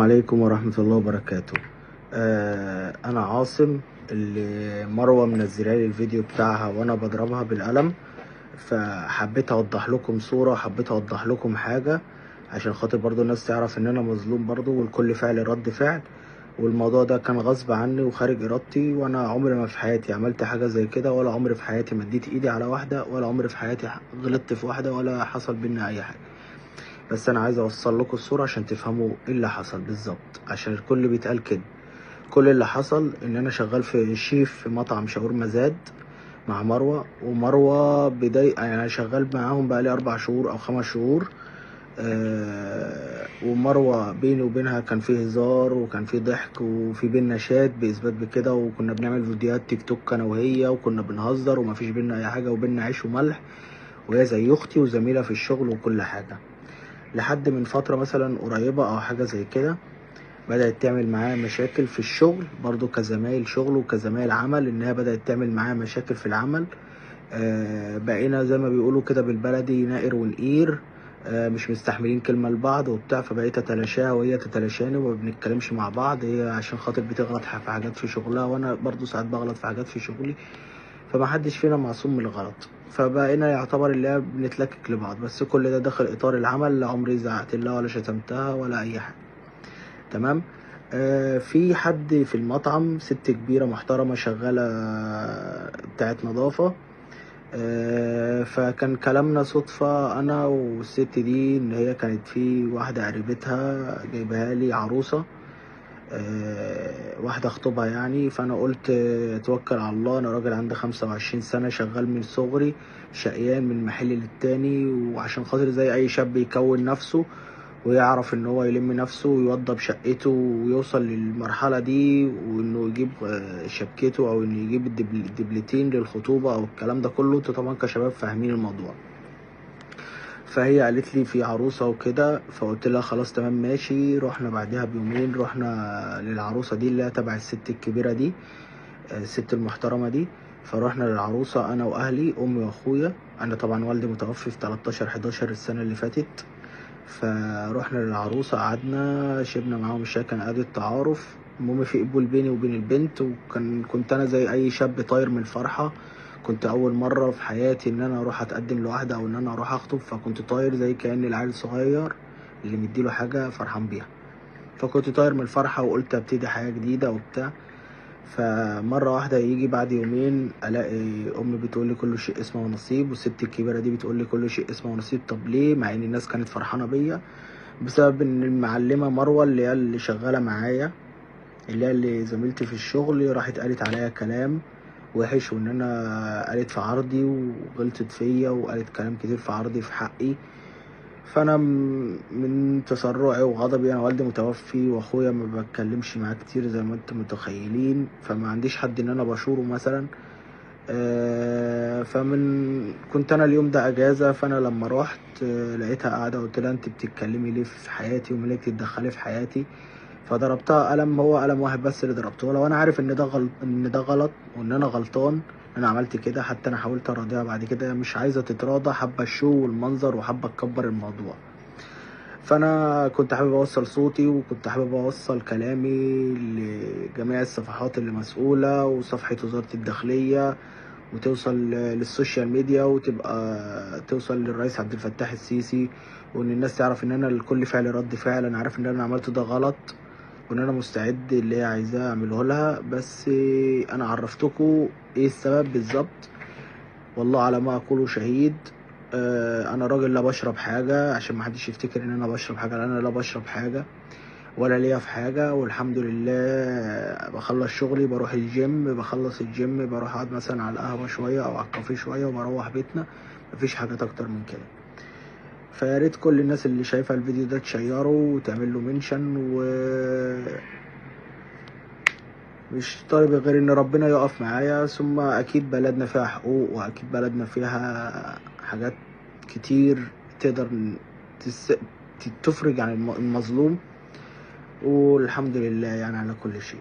عليكم ورحمة الله وبركاته. أنا عاصم اللي مروة منزلالي الفيديو بتاعها وأنا بضربها بالقلم، فحبيت أوضح لكم صورة وحبيت أوضح لكم حاجة عشان خاطر برضو الناس تعرف إن أنا مظلوم برضو، والكل فعل رد فعل، والموضوع ده كان غصب عني وخارج إرادتي، وأنا عمري ما في حياتي عملت حاجة زي كده، ولا عمري في حياتي مديت إيدي على واحدة، ولا عمري في حياتي غلطت في واحدة، ولا حصل بينا أي حاجة. بس انا عايز اوصل لكم الصورة عشان تفهموا ايه اللي حصل بالظبط، عشان الكل بيتقال كده. كل اللي حصل ان انا شغال في شيف في مطعم شاورما زاد مع مروة، ومروة يعني انا شغال معاهم بقالي 4 شهور او 5 شهور. ومروة بيني وبينها كان في هزار وكان في ضحك وفي بينا شات باثبات بكده، وكنا بنعمل فيديوهات تيك توك انا وهي، وكنا بنهزر ومفيش بينا اي حاجة، وبينا عيش وملح، وهي زي اختي وزميلة في الشغل وكل حاجة. لحد من فترة مثلا قريبة او حاجة زي كده بدأت تعمل معايا مشاكل في الشغل، برضو كزمايل شغل وكزمايل عمل، انها بدأت تعمل معايا مشاكل في العمل. بقينا زي ما بيقولوا كده بالبلدي نائر ونقير، مش مستحملين كلمة لبعض وبتاع، فبقيت اتلاشاها وهي تتلاشاني وما بنتكلمش مع بعض، هي عشان خاطر بتغلط في حاجات في شغلها، وانا برضو ساعات بغلط في حاجات في شغلي، فمحدش فينا معصوم من الغلط، فبقينا يعتبر اللي هي بنتلكك لبعض. بس كل ده داخل اطار العمل، لا عمري زعقت لها ولا شتمتها ولا اي حاجه، تمام. في حد في المطعم ست كبيره محترمه شغاله بتاعت نظافه، فكان كلامنا صدفه انا والست دي ان هي كانت في واحده قريبتها جايبها لي عروسه، واحدة اخطبها يعني. فانا قلت اتوكل على الله، انا راجل عندي 25 سنة شغال من صغري، شقيان من محل للتاني، وعشان خاطر زي اي شاب يكون نفسه ويعرف ان هو يلم نفسه ويوضب شقته ويوصل للمرحلة دي، وانه يجيب شبكته، او انه يجيب الدبلتين للخطوبة او الكلام ده كله. انتوا طبعا كشباب فاهمين الموضوع. فهي قالت لي في عروسة وكده، فقلت لها خلاص تمام ماشي. رحنا بعدها بيومين رحنا للعروسة دي اللي هي تبع الست الكبيرة دي، الست المحترمة دي. فروحنا للعروسة انا واهلي، امي واخويا. انا طبعا والدي متوفي في 13/11 السنة اللي فاتت. فروحنا للعروسة قعدنا شربنا معاهم الشاي، كان قعدة تعارف. المهم في قبول بيني وبين البنت، كنت انا زي اي شاب طاير من الفرحة. كنت اول مرة في حياتي ان انا اروح اتقدم لواحدة او ان انا اروح اخطب، فكنت طاير زي كأني العيل الصغير اللي مديله حاجة فرحان بيها. فكنت طاير من الفرحة وقلت ابتدي حياة جديدة وبتاع. فمرة واحدة يجي بعد يومين الاقي امي بتقول لي كل شيء اسمه ونصيب، والست الكبيرة دي بتقول لي كل شيء اسمه ونصيب. طب ليه؟ مع ان الناس كانت فرحانة بيا، بسبب ان المعلمة مروة اللي هي اللي شغالة معايا، اللي هي اللي زميلتي في الشغل، راحت قالت عليا كلام وحش، وان انا قالت في عرضي وغلطت فيا وقالت كلام كتير في عرضي في حقي. فانا من تسرعي وغضبي، انا والدي متوفي واخويا ما بتكلمش معاه كتير زي ما انتم متخيلين، فما عنديش حد ان انا بشوره مثلا. كنت انا اليوم ده اجازه، فانا لما روحت لقيتها قاعده، قلت لها انت بتتكلمي ليه في حياتي ومالك تتدخلي في حياتي؟ فضربتها قلم، هو قلم واحد بس اللي ضربته لها، وانا عارف ان ده غلط، وان انا غلطان. انا عملت كده، حتى انا حاولت اراضيها بعد كده، مش عايزه تتراضى، حابه الشو والمنظر وحابه تكبر الموضوع. فانا كنت حابب اوصل صوتي وكنت حابب اوصل كلامي لجميع الصفحات اللي مسؤوله، وصفحه وزاره الداخليه، وتوصل للسوشيال ميديا، وتبقى توصل للرئيس عبد الفتاح السيسي، وان الناس تعرف ان انا لكل فعل رد فعل. انا عارف ان انا عملته ده غلط، وان انا مستعد اللي هي عايزاه اعمله لها، بس انا عرفتكم ايه السبب بالظبط، والله على ما اقوله شهيد. انا راجل لا بشرب حاجه، عشان ما حدش يفتكر ان انا بشرب حاجه، لان انا لا بشرب حاجه ولا ليا في حاجه، والحمد لله. بخلص شغلي بروح الجيم، بخلص الجيم بروح اقعد مثلا على القهوه شويه او على الكافيه شويه، وبروح بيتنا. مفيش حاجات اكتر من كده. فيا ريت كل الناس اللي شايفه الفيديو ده تشيره وتعمل له منشن، مش طالب غير ان ربنا يقف معايا. ثم اكيد بلدنا فيها حقوق، واكيد بلدنا فيها حاجات كتير تقدر تفرج عن المظلوم، والحمد لله يعني على كل شيء.